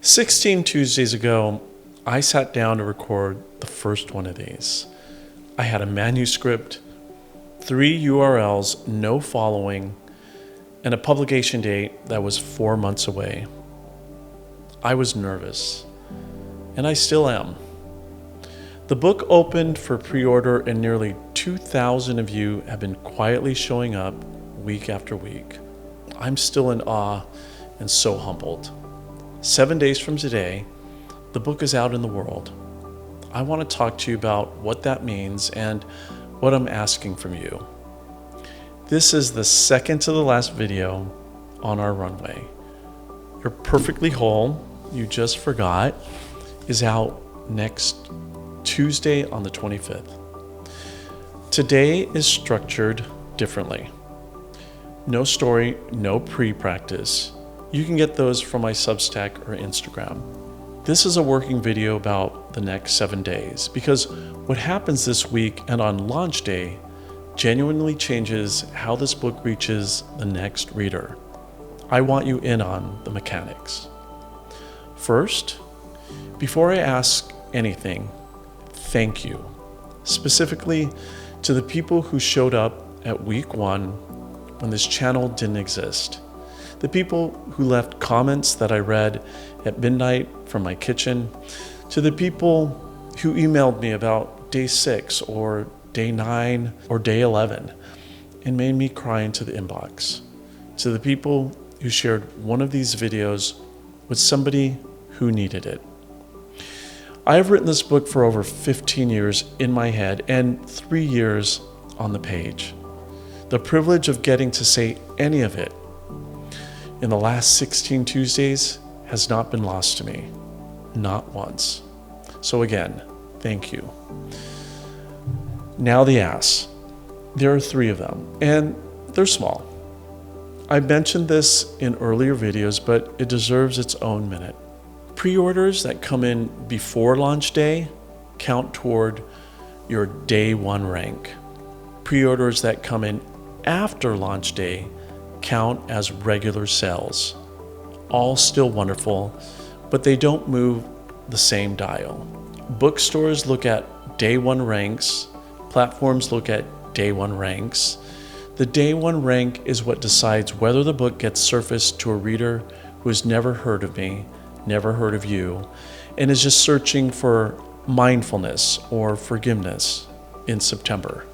16 Tuesdays ago, I sat down to record the first one of these. I had a manuscript, 3 URLs, no following, and a publication date that was 4 months away. I was nervous, and I still am. The book opened for pre-order, and nearly 2,000 of you have been quietly showing up week after week. I'm still in awe and so humbled. 7 days from today, the book is out in the world. I want to talk to you about what that means and what I'm asking from you. This is the second to the last video on our runway. You're Perfectly Whole, You Just Forgot, is out next Tuesday on the 25th. Today is structured differently. No story, no pre-practice. You can get those from my Substack or Instagram. This is a working video about the next 7 days because what happens this week and on launch day genuinely changes how this book reaches the next reader. I want you in on the mechanics. First, before I ask anything, thank you. Specifically to the people who showed up at week 1 when this channel didn't exist. The people who left comments that I read at midnight from my kitchen, to the people who emailed me about day 6 or day 9 or day 11 and made me cry into the inbox, to the people who shared one of these videos with somebody who needed it. I have written this book for over 15 years in my head and 3 years on the page. The privilege of getting to say any of it in the last 16 Tuesdays has not been lost to me, not once. So again, thank you. Now the asks. There are 3 of them, and they're small. I mentioned this in earlier videos, but it deserves its own minute. Pre-orders that come in before launch day count toward your day 1 rank. Pre-orders that come in after launch day count as regular sales. All still wonderful, but they don't move the same dial. Bookstores look at day 1 ranks, platforms look at day 1 ranks. The day 1 rank is what decides whether the book gets surfaced to a reader who has never heard of me, never heard of you, and is just searching for mindfulness or forgiveness in September.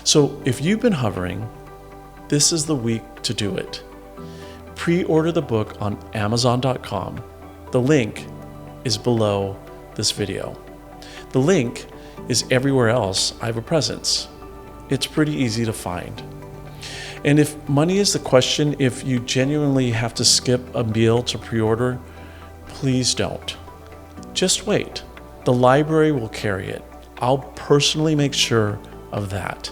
So if you've been hovering, this is the week to do it. Pre-order the book on Amazon.com. The link is below this video. The link is everywhere else I have a presence. It's pretty easy to find. And if money is the question, if you genuinely have to skip a meal to pre-order, please don't. Just wait. The library will carry it. I'll personally make sure of that.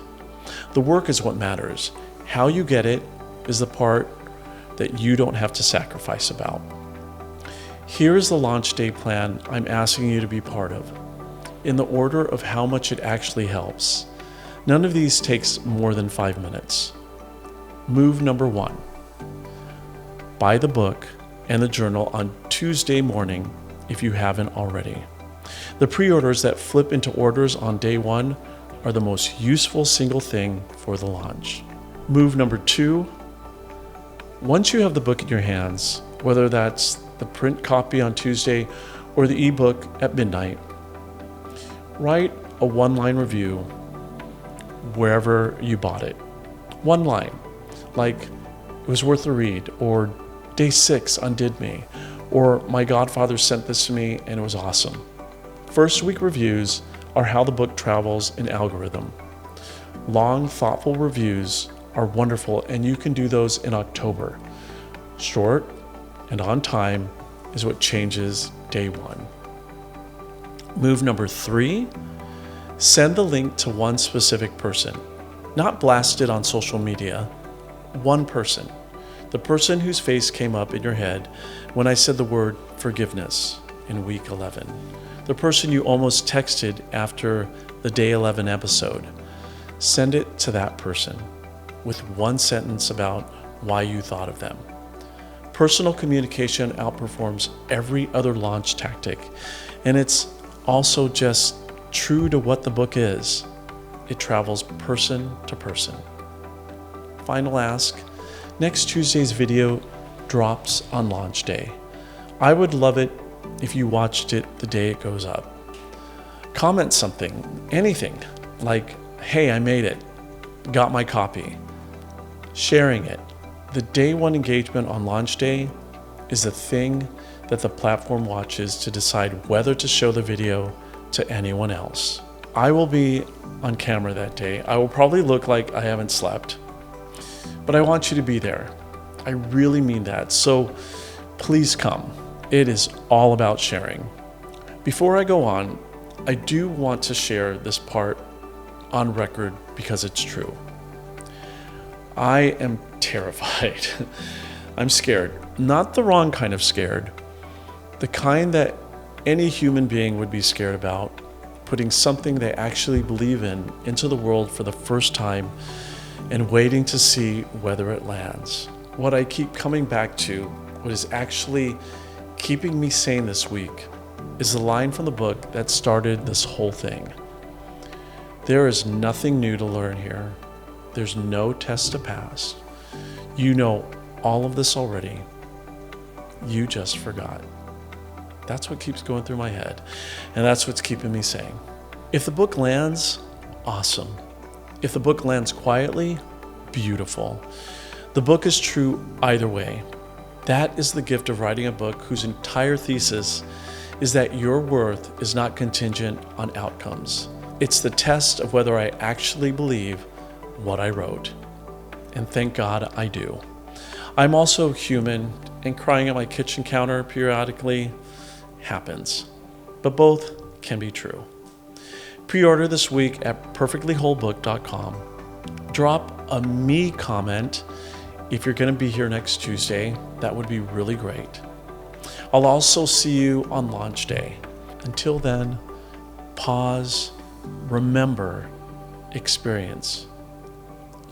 The work is what matters. How you get it is the part that you don't have to sacrifice about. Here is the launch day plan I'm asking you to be part of, in the order of how much it actually helps. None of these takes more than 5 minutes. Move number 1. Buy the book and the journal on Tuesday morning if you haven't already. The pre-orders that flip into orders on day 1 are the most useful single thing for the launch. Move number 2. Once you have the book in your hands, whether that's the print copy on Tuesday or the ebook at midnight, write a 1-line review wherever you bought it. 1 line, like it was worth a read, or day 6 undid me, or my godfather sent this to me and it was awesome. First week reviews are how the book travels in algorithm. Long, thoughtful reviews are wonderful, and you can do those in October. Short and on time is what changes day 1. Move number 3, send the link to one specific person. Not blast it on social media. One person. The person whose face came up in your head when I said the word forgiveness in week 11. The person you almost texted after the day 11 episode. Send it to that person with 1 sentence about why you thought of them. Personal communication outperforms every other launch tactic, and it's also just true to what the book is. It travels person to person. Final ask, next Tuesday's video drops on launch day. I would love it if you watched it the day it goes up. Comment something, anything, like, hey, I made it, got my copy. Sharing it. The day one engagement on launch day is the thing that the platform watches to decide whether to show the video to anyone else. I will be on camera that day. I will probably look like I haven't slept, but I want you to be there. I really mean that. So please come. It is all about sharing. Before I go on, I do want to share this part on record because it's true. I am terrified. I'm scared. Not the wrong kind of scared. The kind that any human being would be scared about, putting something they actually believe in into the world for the first time and waiting to see whether it lands. What I keep coming back to, what is actually keeping me sane this week, is the line from the book that started this whole thing. There is nothing new to learn here. There's no test to pass. You know all of this already. You just forgot. That's what keeps going through my head, and that's what's keeping me sane. If the book lands, awesome. If the book lands quietly, beautiful. The book is true either way. That is the gift of writing a book whose entire thesis is that your worth is not contingent on outcomes. It's the test of whether I actually believe what I wrote. And thank God I do. I'm also human, and crying at my kitchen counter periodically happens. But both can be true. Pre-order this week at perfectlywholebook.com. Drop a me comment if you're going to be here next Tuesday. That would be really great. I'll also see you on launch day. Until then, pause, remember, experience.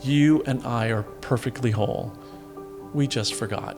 You and I are perfectly whole. We just forgot.